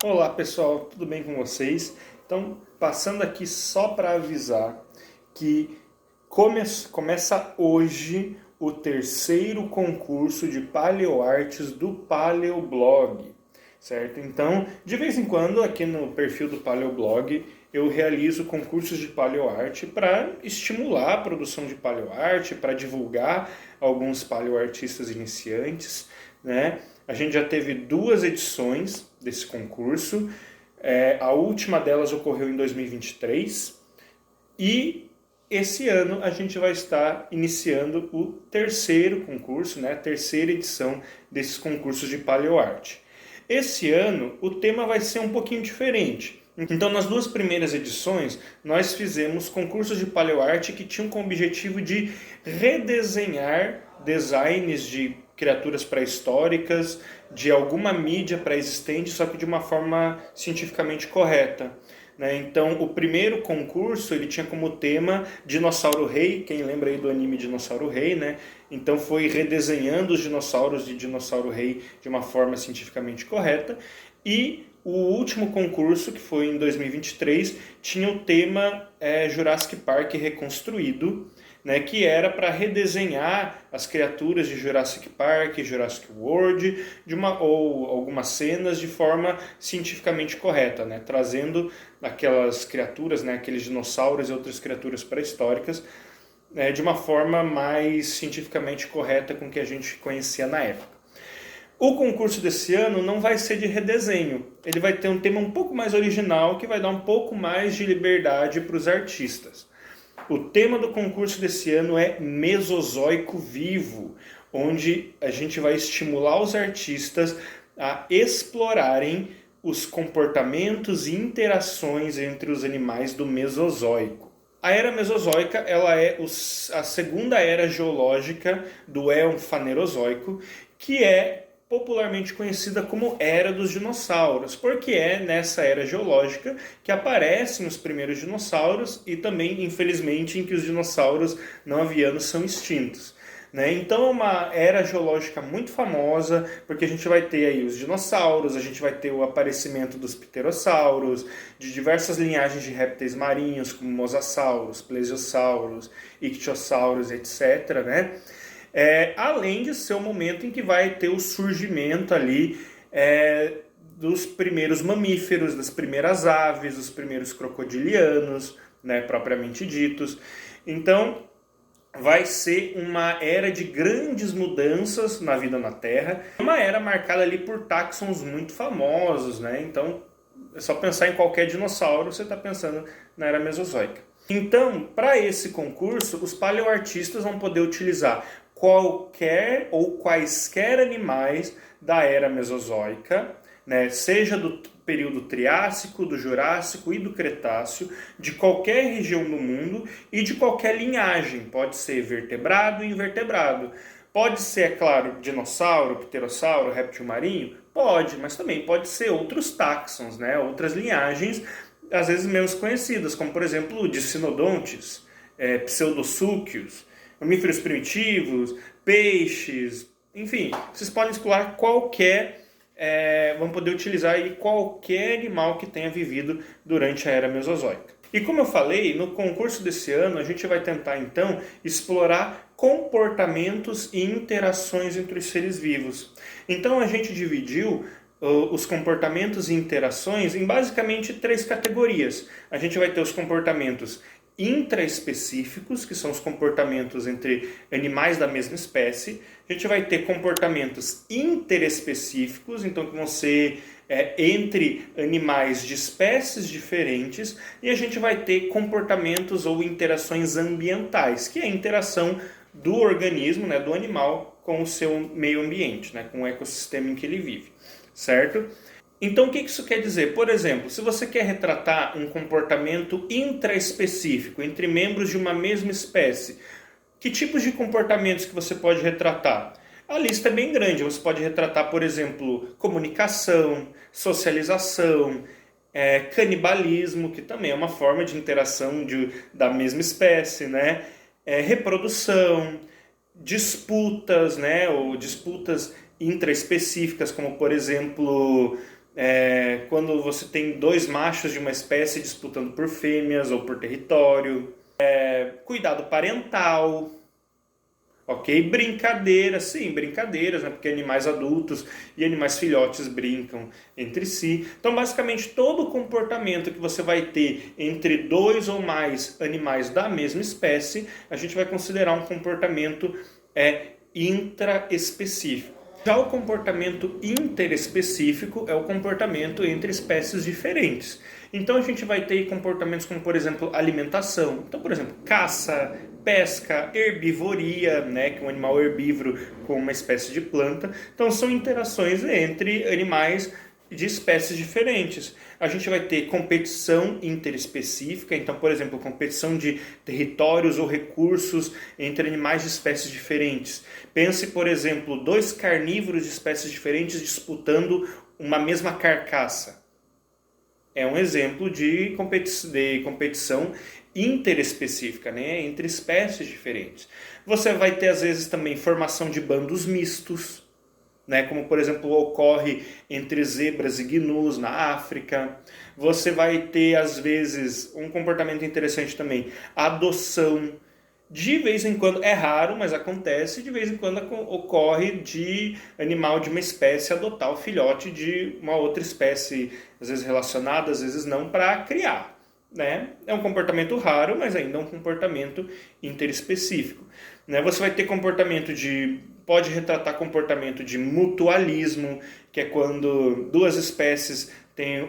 Olá pessoal, tudo bem com vocês? Então, passando aqui só para avisar que começa hoje o terceiro concurso de Paleoartes do Paleoblog, certo? Então, de vez em quando, aqui no perfil do Paleoblog, eu realizo concursos de paleoarte para estimular a produção de paleoarte, para divulgar alguns paleoartistas iniciantes, né? A gente já teve 2 edições desse concurso, a última delas ocorreu em 2023 e esse ano a gente vai estar iniciando o terceiro concurso, né? A terceira edição desses concursos de paleoarte. Esse ano o tema vai ser um pouquinho diferente. Então, nas 2 primeiras edições, nós fizemos concursos de paleoarte que tinham como objetivo de redesenhar designs de criaturas pré-históricas, de alguma mídia pré-existente, só que de uma forma cientificamente correta. Então, o primeiro concurso ele tinha como tema Dinossauro Rei, quem lembra aí do anime Dinossauro Rei, né? Então foi redesenhando os dinossauros de Dinossauro Rei de uma forma cientificamente correta. E o último concurso, que foi em 2023, tinha o tema Jurassic Park reconstruído, né, que era para redesenhar as criaturas de Jurassic Park, Jurassic World, ou algumas cenas de forma cientificamente correta, né, trazendo aquelas criaturas, né, aqueles dinossauros e outras criaturas pré-históricas, de uma forma mais cientificamente correta com o que a gente conhecia na época. O concurso desse ano não vai ser de redesenho, ele vai ter um tema um pouco mais original, que vai dar um pouco mais de liberdade para os artistas. O tema do concurso desse ano é Mesozoico Vivo, onde a gente vai estimular os artistas a explorarem os comportamentos e interações entre os animais do Mesozoico. A Era Mesozoica ela é a segunda era geológica do Éon Fanerozoico, que é popularmente conhecida como Era dos Dinossauros, porque é nessa era geológica que aparecem os primeiros dinossauros e também, infelizmente, em que os dinossauros não avianos são extintos. Então é uma era geológica muito famosa, porque a gente vai ter aí os dinossauros, a gente vai ter o aparecimento dos pterossauros, de diversas linhagens de répteis marinhos, como mosassauros, plesiosauros, ictiossauros, etc., né? Além de ser o momento em que vai ter o surgimento ali dos primeiros mamíferos, das primeiras aves, os primeiros crocodilianos, né, propriamente ditos. Então, vai ser uma era de grandes mudanças na vida na Terra, uma era marcada ali por táxons muito famosos, né? Então, é só pensar em qualquer dinossauro, você está pensando na Era Mesozoica. Então, para esse concurso, os paleoartistas vão poder utilizar qualquer ou quaisquer animais da Era Mesozoica, né, seja do período Triássico, do Jurássico e do Cretáceo, de qualquer região do mundo e de qualquer linhagem. Pode ser vertebrado e invertebrado. Pode ser, é claro, dinossauro, pterossauro, réptil marinho? Pode, mas também pode ser outros táxons, né, outras linhagens, às vezes menos conhecidas, como por exemplo Dicynodontes, Pseudosúquios, mamíferos primitivos, peixes, enfim, vocês podem explorar qualquer, vão poder utilizar aí qualquer animal que tenha vivido durante a Era Mesozoica. E como eu falei, no concurso desse ano a gente vai tentar então explorar comportamentos e interações entre os seres vivos. Então a gente dividiu os comportamentos e interações em basicamente 3 categorias. A gente vai ter os comportamentos intraespecíficos, que são os comportamentos entre animais da mesma espécie. A gente vai ter comportamentos interespecíficos, então que vão ser entre animais de espécies diferentes. E a gente vai ter comportamentos ou interações ambientais, que é a interação do organismo, né, do animal, com o seu meio ambiente, né, com o ecossistema em que ele vive, certo? Então, o que isso quer dizer? Por exemplo, se você quer retratar um comportamento intraespecífico entre membros de uma mesma espécie, que tipos de comportamentos que você pode retratar? A lista é bem grande. Você pode retratar, por exemplo, comunicação, socialização, canibalismo, que também é uma forma de interação da mesma espécie, né? Reprodução, disputas, né, ou disputas intraespecíficas, como por exemplo, quando você tem dois machos de uma espécie disputando por fêmeas ou por território, cuidado parental, ok? Brincadeiras, sim, brincadeiras, né? Porque animais adultos e animais filhotes brincam entre si. Então, basicamente, todo comportamento que você vai ter entre dois ou mais animais da mesma espécie, a gente vai considerar um comportamento intraespecífico. Já o comportamento interespecífico é o comportamento entre espécies diferentes. Então a gente vai ter comportamentos como, por exemplo, alimentação. Então, por exemplo, caça, pesca, herbivoria, né, que é um animal herbívoro com uma espécie de planta. Então são interações entre animais de espécies diferentes. A gente vai ter competição interespecífica, então, por exemplo, competição de territórios ou recursos entre animais de espécies diferentes. Pense, por exemplo, dois carnívoros de espécies diferentes disputando uma mesma carcaça. É um exemplo de competição interespecífica, né? Entre espécies diferentes. Você vai ter, às vezes, também formação de bandos mistos, né? Como, por exemplo, ocorre entre zebras e gnus na África. Você vai ter, às vezes, um comportamento interessante também, adoção. De vez em quando, é raro, mas acontece, de vez em quando ocorre de animal de uma espécie adotar o filhote de uma outra espécie, às vezes relacionada, às vezes não, para criar. Né? É um comportamento raro, mas ainda é um comportamento interespecífico. Né? Você vai ter pode retratar comportamento de mutualismo, que é quando duas espécies têm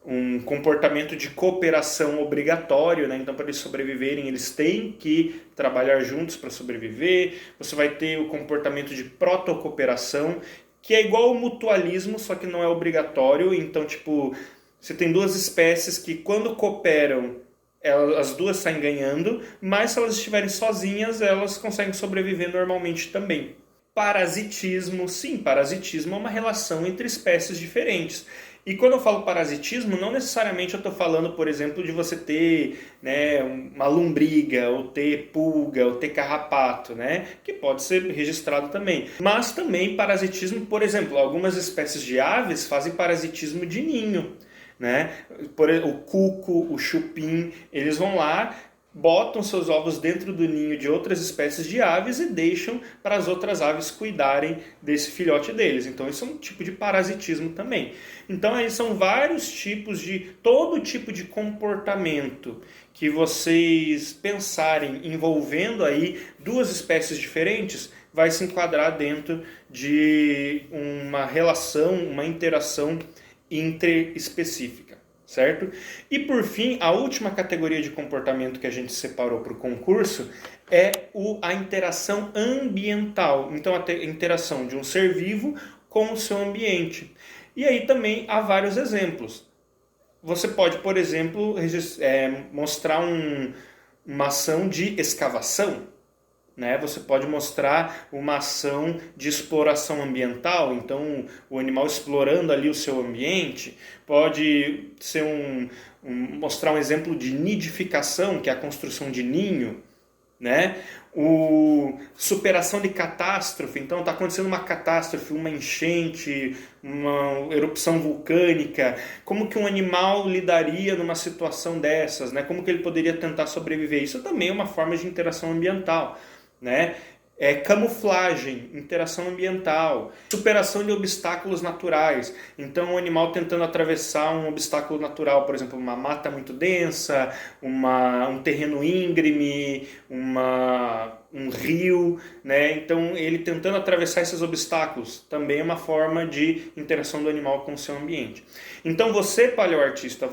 um comportamento de cooperação obrigatório, né? Então, para eles sobreviverem, eles têm que trabalhar juntos para sobreviver. Você vai ter o comportamento de protocooperação, que é igual ao mutualismo, só que não é obrigatório. Então, tipo, você tem duas espécies que, quando cooperam, as duas saem ganhando, mas se elas estiverem sozinhas, elas conseguem sobreviver normalmente também. Parasitismo, sim, parasitismo é uma relação entre espécies diferentes. E quando eu falo parasitismo, não necessariamente eu estou falando, por exemplo, de você ter, né, uma lombriga, ou ter pulga, ou ter carrapato, né, que pode ser registrado também. Mas também parasitismo, por exemplo, algumas espécies de aves fazem parasitismo de ninho. Né? O cuco, o chupim, eles vão lá, botam seus ovos dentro do ninho de outras espécies de aves e deixam para as outras aves cuidarem desse filhote deles. Então isso é um tipo de parasitismo também. Então aí são vários tipos todo tipo de comportamento que vocês pensarem envolvendo aí duas espécies diferentes vai se enquadrar dentro de uma relação, uma interação interespecífica, certo? E por fim, a última categoria de comportamento que a gente separou para o concurso é a interação ambiental. Então, a interação de um ser vivo com o seu ambiente. E aí também há vários exemplos. Você pode, por exemplo, mostrar uma ação de escavação. Né? Você pode mostrar uma ação de exploração ambiental, então o animal explorando ali o seu ambiente, pode ser mostrar um exemplo de nidificação, que é a construção de ninho, né? Superação de catástrofe, então está acontecendo uma catástrofe, uma enchente, uma erupção vulcânica, como que um animal lidaria numa situação dessas, né? Como que ele poderia tentar sobreviver? Isso também é uma forma de interação ambiental. Né? Camuflagem, interação ambiental, superação de obstáculos naturais. Então, o animal tentando atravessar um obstáculo natural, por exemplo, uma mata muito densa, um terreno íngreme, um rio, né? Então, ele tentando atravessar esses obstáculos também é uma forma de interação do animal com o seu ambiente. Então, você, paleoartista,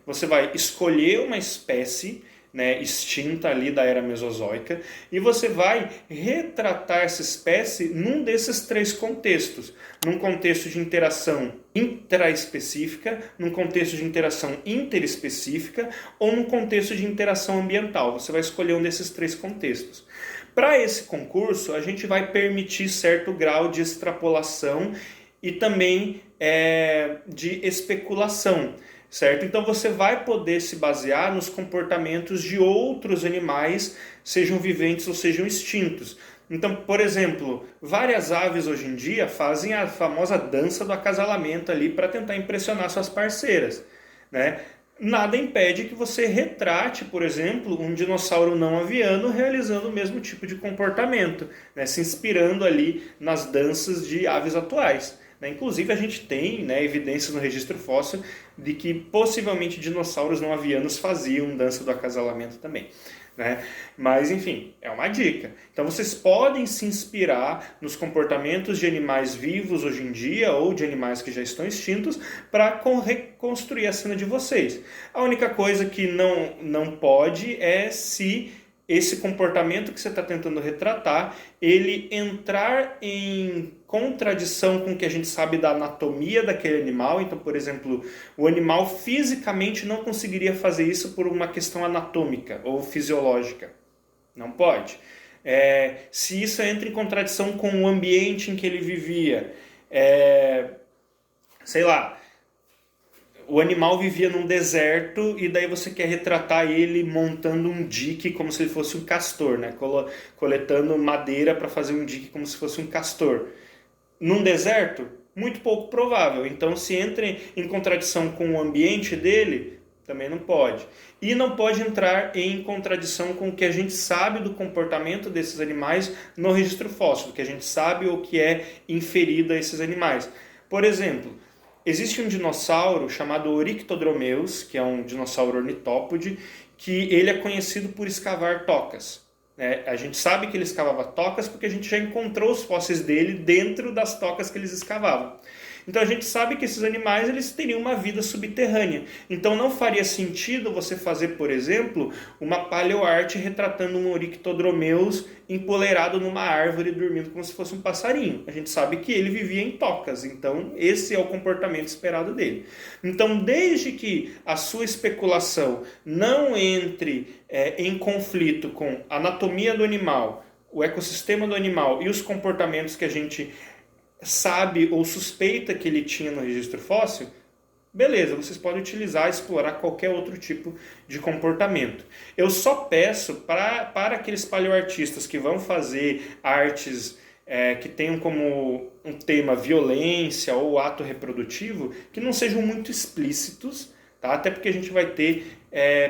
você vai escolher uma espécie, né, extinta ali da era mesozoica, e você vai retratar essa espécie num desses três contextos. Num contexto de interação intraespecífica, num contexto de interação interespecífica ou num contexto de interação ambiental. Você vai escolher um desses três contextos. Para esse concurso, a gente vai permitir certo grau de extrapolação e também de especulação. certo? Então você vai poder se basear nos comportamentos de outros animais, sejam viventes ou sejam extintos. Então, por exemplo, várias aves hoje em dia fazem a famosa dança do acasalamento ali para tentar impressionar suas parceiras, né? Nada impede que você retrate, por exemplo, um dinossauro não aviano realizando o mesmo tipo de comportamento, né? Se inspirando ali nas danças de aves atuais. Inclusive, a gente tem, né, evidências no registro fóssil de que possivelmente dinossauros não avianos faziam dança do acasalamento também. Né? Mas, enfim, é uma dica. Então, vocês podem se inspirar nos comportamentos de animais vivos hoje em dia ou de animais que já estão extintos para reconstruir a cena de vocês. A única coisa que não pode é se esse comportamento que você está tentando retratar, ele entrar em contradição com o que a gente sabe da anatomia daquele animal. Então, por exemplo, o animal fisicamente não conseguiria fazer isso por uma questão anatômica ou fisiológica. Não pode. Se isso entra em contradição com o ambiente em que ele vivia, sei lá, o animal vivia num deserto e daí você quer retratar ele montando um dique como se ele fosse um castor, né? Coletando madeira para fazer um dique como se fosse um castor. Num deserto, muito pouco provável. Então, se entra em contradição com o ambiente dele, também não pode. E não pode entrar em contradição com o que a gente sabe do comportamento desses animais no registro fóssil, do que a gente sabe ou que é inferido a esses animais. Por exemplo, existe um dinossauro chamado Oryctodromeus, que é um dinossauro ornitópode, que ele é conhecido por escavar tocas. A gente sabe que ele escavava tocas porque a gente já encontrou os fósseis dele dentro das tocas que eles escavavam. Então a gente sabe que esses animais eles teriam uma vida subterrânea. Então não faria sentido você fazer, por exemplo, uma paleoarte retratando um Oryctodromeus empoleirado numa árvore dormindo como se fosse um passarinho. A gente sabe que ele vivia em tocas, então esse é o comportamento esperado dele. Então desde que a sua especulação não entre em conflito com a anatomia do animal, o ecossistema do animal e os comportamentos que a gente sabe ou suspeita que ele tinha no registro fóssil, beleza, vocês podem utilizar, explorar qualquer outro tipo de comportamento. Eu só peço para aqueles paleoartistas que vão fazer artes que tenham como um tema violência ou ato reprodutivo, que não sejam muito explícitos, tá? Até porque a gente vai ter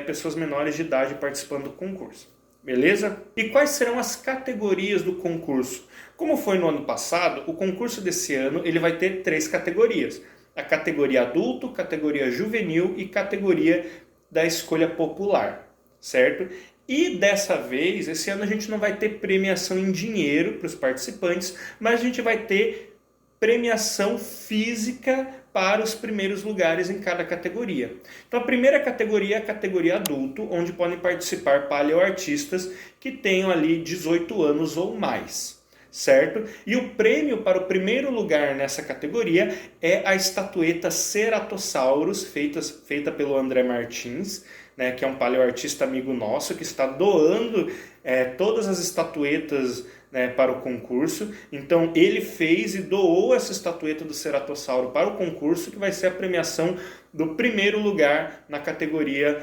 pessoas menores de idade participando do concurso. Beleza? E quais serão as categorias do concurso? Como foi no ano passado, o concurso desse ano ele vai ter 3 categorias. A categoria adulto, categoria juvenil e categoria da escolha popular, certo? E dessa vez, esse ano a gente não vai ter premiação em dinheiro para os participantes, mas a gente vai ter premiação física para os primeiros lugares em cada categoria. Então a primeira categoria é a categoria adulto, onde podem participar paleoartistas que tenham ali 18 anos ou mais, certo? E o prêmio para o primeiro lugar nessa categoria é a estatueta Ceratosaurus, feita pelo André Martins, né, que é um paleoartista amigo nosso, que está doando todas as estatuetas, né, para o concurso. Então ele fez e doou essa estatueta do Ceratossauro para o concurso, que vai ser a premiação do primeiro lugar na categoria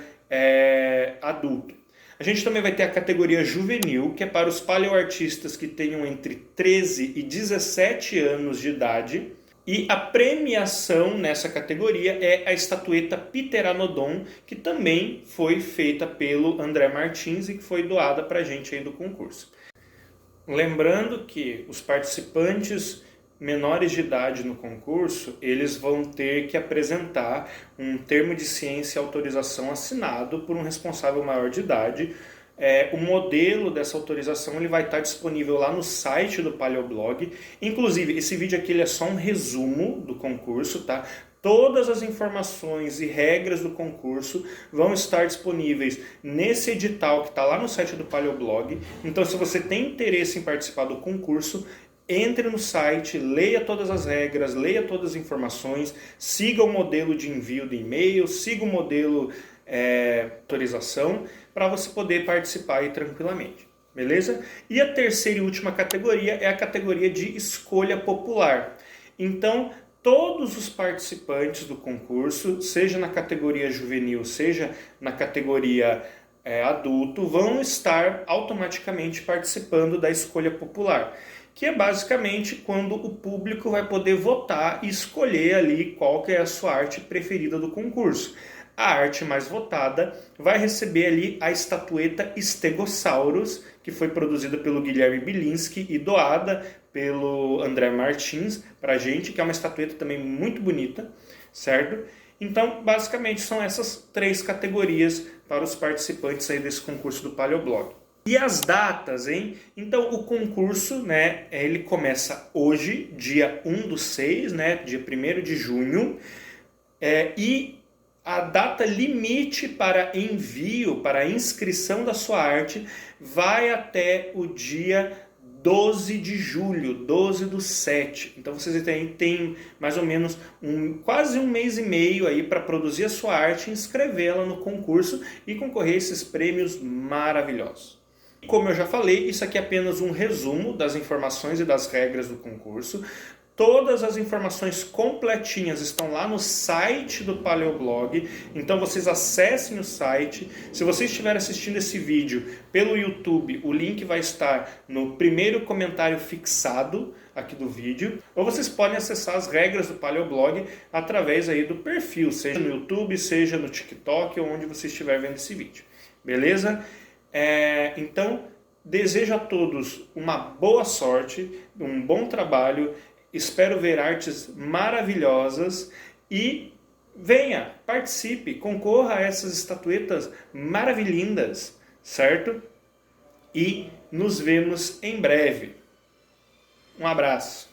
adulto. A gente também vai ter a categoria juvenil, que é para os paleoartistas que tenham entre 13 e 17 anos de idade. E a premiação nessa categoria é a estatueta Pteranodon, que também foi feita pelo André Martins e que foi doada para a gente aí do concurso. Lembrando que os participantes menores de idade no concurso, eles vão ter que apresentar um termo de ciência e autorização assinado por um responsável maior de idade. O modelo dessa autorização ele vai estar disponível lá no site do Paleoblog. Inclusive, esse vídeo aqui ele é só um resumo do concurso, tá? Todas as informações e regras do concurso vão estar disponíveis nesse edital que está lá no site do Paleoblog. Então, se você tem interesse em participar do concurso, entre no site, leia todas as regras, leia todas as informações, siga o modelo de envio de e-mail, siga o modelo autorização, para você poder participar aí tranquilamente. Beleza? E a terceira e última categoria é a categoria de escolha popular. Então, todos os participantes do concurso, seja na categoria juvenil, seja na categoria adulto, vão estar automaticamente participando da escolha popular, que é basicamente quando o público vai poder votar e escolher ali qual que é a sua arte preferida do concurso. A arte mais votada vai receber ali a estatueta Stegosaurus, que foi produzida pelo Guilherme Bilinski e doada pelo André Martins para a gente, que é uma estatueta também muito bonita, certo? Então, basicamente, são essas 3 categorias para os participantes aí desse concurso do Paleoblog. E as datas, hein? Então, o concurso, né, ele começa hoje, dia 1/6, né, dia 1º de junho, e a data limite para envio, para inscrição da sua arte, vai até o dia 12 de julho, 12/7. Então vocês têm mais ou menos quase um mês e meio aí para produzir a sua arte, inscrevê-la no concurso e concorrer a esses prêmios maravilhosos. Como eu já falei, isso aqui é apenas um resumo das informações e das regras do concurso. Todas as informações completinhas estão lá no site do Paleoblog, então vocês acessem o site. Se você estiver assistindo esse vídeo pelo YouTube, o link vai estar no primeiro comentário fixado aqui do vídeo, ou vocês podem acessar as regras do Paleoblog através aí do perfil, seja no YouTube, seja no TikTok, ou onde você estiver vendo esse vídeo. Beleza? Então, desejo a todos uma boa sorte, um bom trabalho. Espero ver artes maravilhosas e venha, participe, concorra a essas estatuetas maravilhindas, certo? E nos vemos em breve. Um abraço.